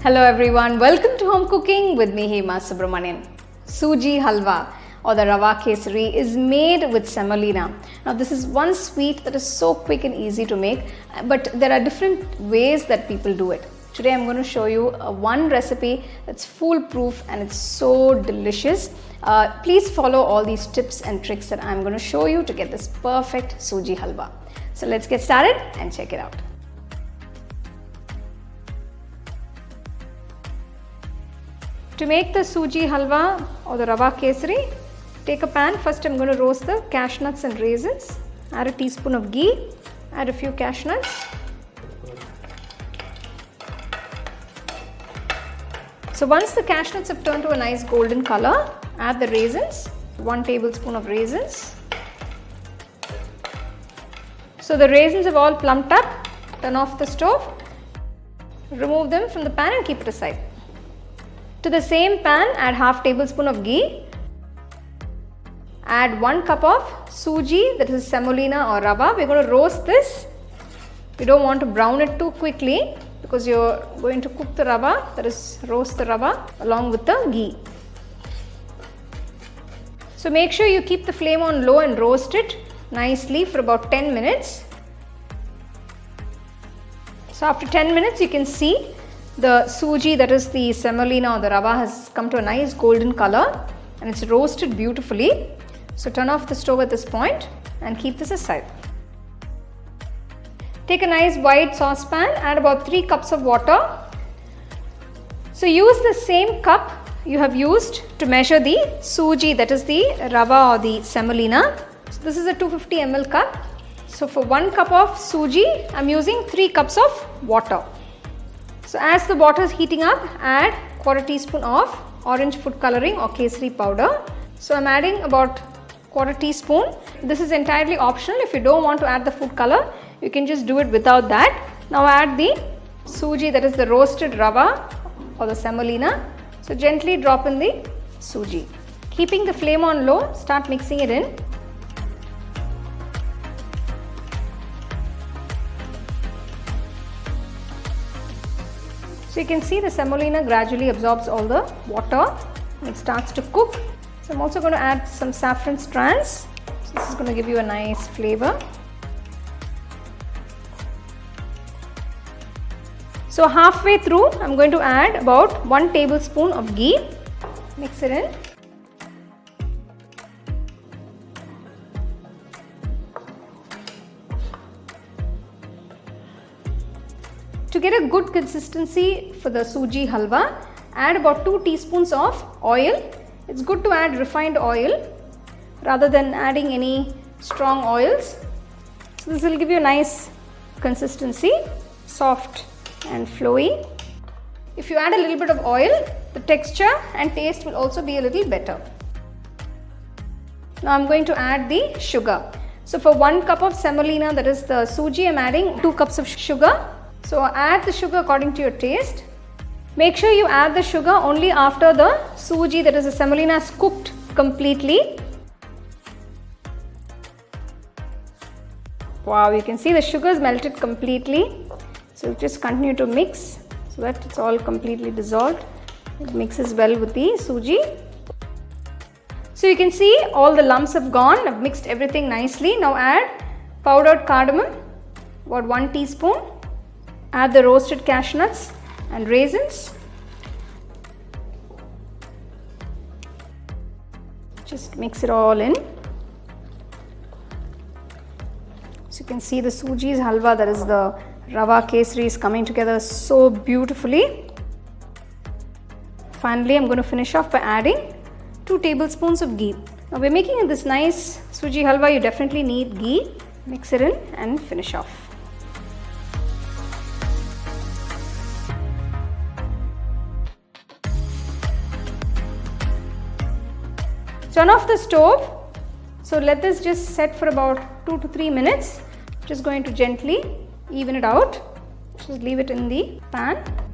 Hello everyone, welcome to Home Cooking with me Hema Subramanian. Suji Halwa or the Rava Kesari is made with semolina. Now this is one sweet that is so quick and easy to make, but there are different ways that people do it. Today I'm going to show you one recipe that's foolproof and it's so delicious. Please follow all these tips and tricks that I'm going to show you to get this perfect Suji Halwa. So let's get started and check it out. To make the Suji Halwa or the Rava Kesari, take a pan. First I'm going to roast the cashews and raisins. Add a teaspoon of ghee. Add a few cashews. So once the cashews have turned to a nice golden color, add the raisins. 1 tablespoon of raisins. So the raisins have all plumped up. Turn off the stove. Remove them from the pan and keep it aside. To the same pan, add half tablespoon of ghee. Add 1 cup of Sooji, that is semolina or rava. We're going to roast this. We don't want to brown it too quickly because you're going to cook the rava, that is roast the rava along with the ghee. So make sure you keep the flame on low and roast it nicely for about 10 minutes. So after 10 minutes you can see the Suji, that is the semolina or the rava, has come to a nice golden color and it's roasted beautifully. So turn off the stove at this point and keep this aside. Take a nice wide saucepan, add about 3 cups of water. So use the same cup you have used to measure the Suji, that is the rava or the semolina. So this is a 250 ml cup. So for 1 cup of Suji, I am using 3 cups of water. So as the water is heating up, add ¼ teaspoon of orange food coloring or kesari powder. So I am adding about ¼ teaspoon. This is entirely optional. If you don't want to add the food color, you can just do it without that. Now add the Suji, that is the roasted rava or the semolina. So gently drop in the Suji. Keeping the flame on low, start mixing it in. So you can see the semolina gradually absorbs all the water and it starts to cook. So I'm also going to add some saffron strands. So this is going to give you a nice flavor. So halfway through, I'm going to add about 1 tablespoon of ghee. Mix it in. To get a good consistency for the Suji Halwa, add about 2 teaspoons of oil. It's good to add refined oil rather than adding any strong oils. So this will give you a nice consistency, soft and flowy. If you add a little bit of oil, the texture and taste will also be a little better. Now I'm going to add the sugar. So for 1 cup of semolina, that is the Suji, I'm adding 2 cups of sugar. So add the sugar according to your taste. Make sure you add the sugar only after the Suji, that is the semolina, is cooked completely. Wow, you can see the sugar is melted completely. So just continue to mix so that it's all completely dissolved. It mixes well with the Suji. So you can see all the lumps have gone. I've mixed everything nicely. Now add powdered cardamom, about 1 teaspoon. Add the roasted cashews and raisins. Just mix it all in. So you can see the Suji's halwa, that is the Rava Kesari, is coming together so beautifully. Finally, I'm going to finish off by adding 2 tablespoons of ghee. Now we're making this nice Suji halwa, you definitely need ghee. Mix it in and finish off. Turn off the stove. So let this just set for about 2 to 3 minutes. Just going to gently even it out. Just leave it in the pan.